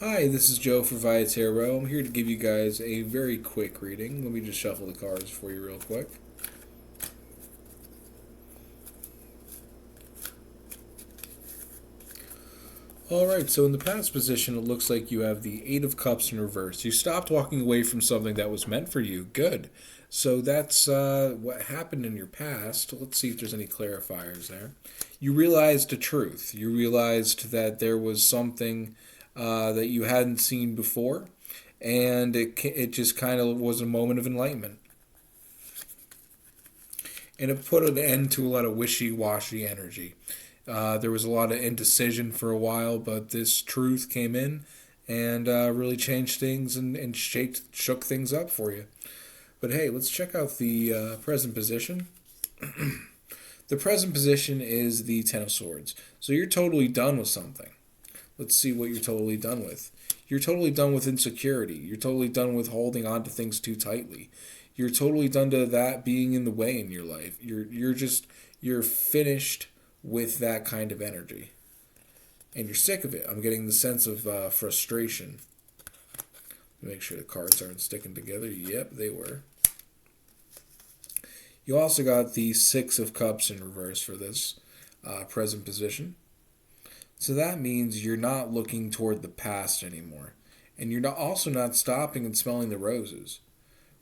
Hi, this is Joe for VAIA-TAROT. I'm here to give you guys a very quick reading. Let me just shuffle the cards for you real quick. Alright, so in the past position, it looks like you have the Eight of Cups in reverse. You stopped walking away from something that was meant for you. Good. So that's what happened in your past. Let's see if there's any clarifiers there. You realized the truth. You realized that there was something that you hadn't seen before, and it just kind of was a moment of enlightenment. And it put an end to a lot of wishy-washy energy. There was a lot of indecision for a while, but this truth came in and really changed things and shook things up for you. But hey, let's check out the present position. The present position is the Ten of Swords. So you're totally done with something. Let's see what you're totally done with. You're totally done with insecurity. You're totally done with holding on to things too tightly. You're totally done to that being in the way in your life. You're finished with that kind of energy. And you're sick of it. I'm getting the sense of frustration. Make sure the cards aren't sticking together. Yep, they were. You also got the Six of Cups in reverse for this present position. So that means you're not looking toward the past anymore. And you're also not stopping and smelling the roses,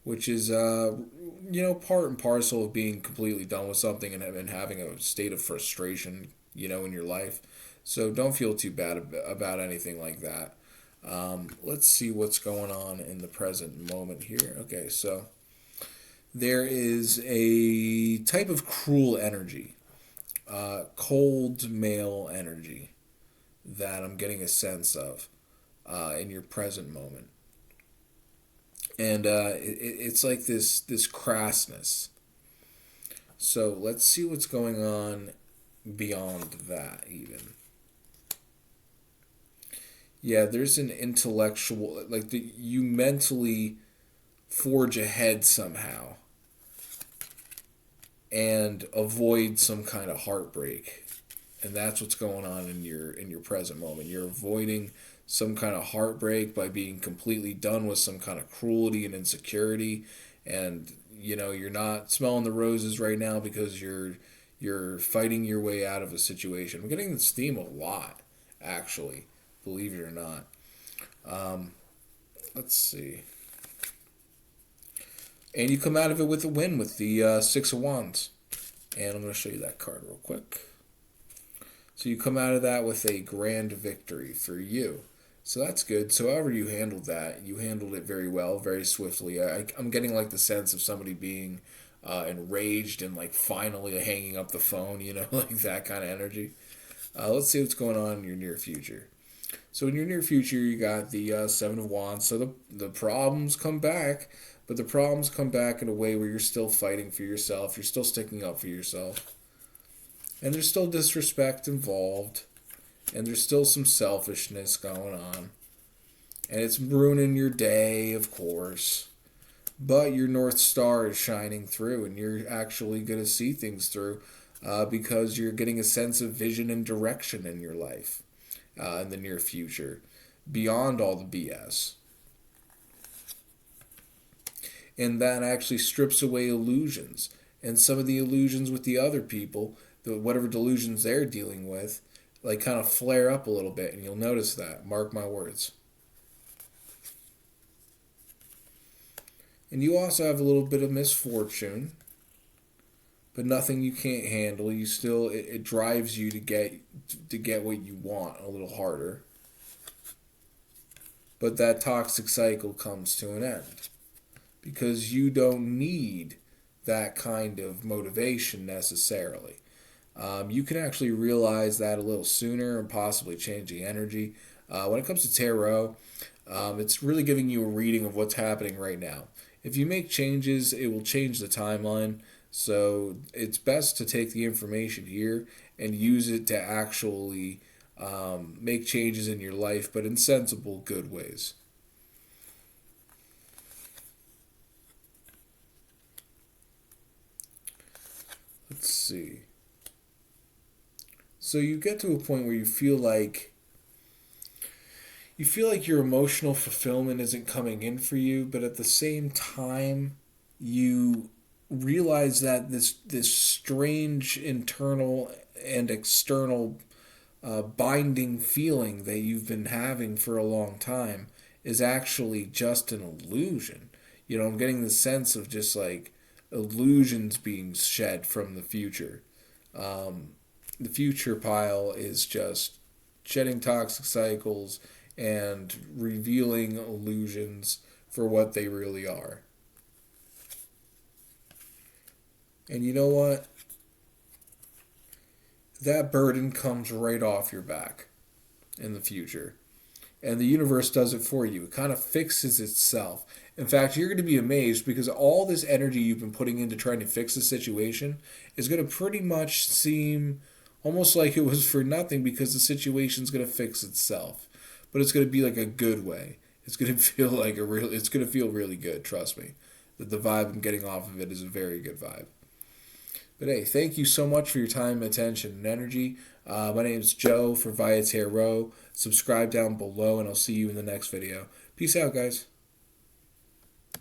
which is, part and parcel of being completely done with something and having a state of frustration, in your life. So don't feel too bad about anything like that. Let's see what's going on in the present moment here. Okay, so there is a type of cruel energy, cold male energy that I'm getting a sense of in your present moment. And it's like this crassness. So let's see what's going on beyond that even. Yeah, there's an intellectual, like you mentally forge ahead somehow and avoid some kind of heartbreak. And that's what's going on in your present moment. You're avoiding some kind of heartbreak by being completely done with some kind of cruelty and insecurity, and you're not smelling the roses right now because you're fighting your way out of a situation. I'm getting this theme a lot, actually, believe it or not. Let's see. And you come out of it with a win with the Six of Wands. And I'm going to show you that card real quick. So you come out of that with a grand victory for you. So that's good. So however you handled that, you handled it very well, very swiftly. I'm getting like the sense of somebody being enraged and like finally hanging up the phone, like that kind of energy. Let's see what's going on in your near future. So in your near future, you got the Seven of Wands. So the problems come back, but the problems come back in a way where you're still fighting for yourself. You're still sticking up for yourself. And there's still disrespect involved. And there's still some selfishness going on. And it's ruining your day, of course. But your North Star is shining through, and you're actually going to see things through because you're getting a sense of vision and direction in your life in the near future, beyond all the BS. And that actually strips away illusions. And some of the illusions with the other people, whatever delusions they're dealing with, like kind of flare up a little bit, and you'll notice that. Mark my words. And you also have a little bit of misfortune, but nothing you can't handle. You still it drives you to get what you want a little harder. But that toxic cycle comes to an end because you don't need that kind of motivation necessarily. You can actually realize that a little sooner and possibly change the energy. When it comes to tarot, it's really giving you a reading of what's happening right now. If you make changes, it will change the timeline. So it's best to take the information here and use it to actually make changes in your life, but in sensible, good ways. Let's see. So you get to a point where you feel like you feel like your emotional fulfillment isn't coming in for you, but at the same time, you realize that this strange internal and external binding feeling that you've been having for a long time is actually just an illusion. You know, I'm getting the sense of just like illusions being shed from the future. Um, the future pile is just shedding toxic cycles and revealing illusions for what they really are. And you know what? That burden comes right off your back in the future. And the universe does it for you. It kind of fixes itself. In fact, you're going to be amazed because all this energy you've been putting into trying to fix the situation is going to pretty much seem almost like it was for nothing because the situation's going to fix itself. But it's going to be like a good way. It's going to feel like it's going to feel really good, trust me. The vibe I'm getting off of it is a very good vibe. But hey, thank you so much for your time, attention, and energy. My name is Joe for VAIA-TAROT. Subscribe down below, and I'll see you in the next video. Peace out, guys.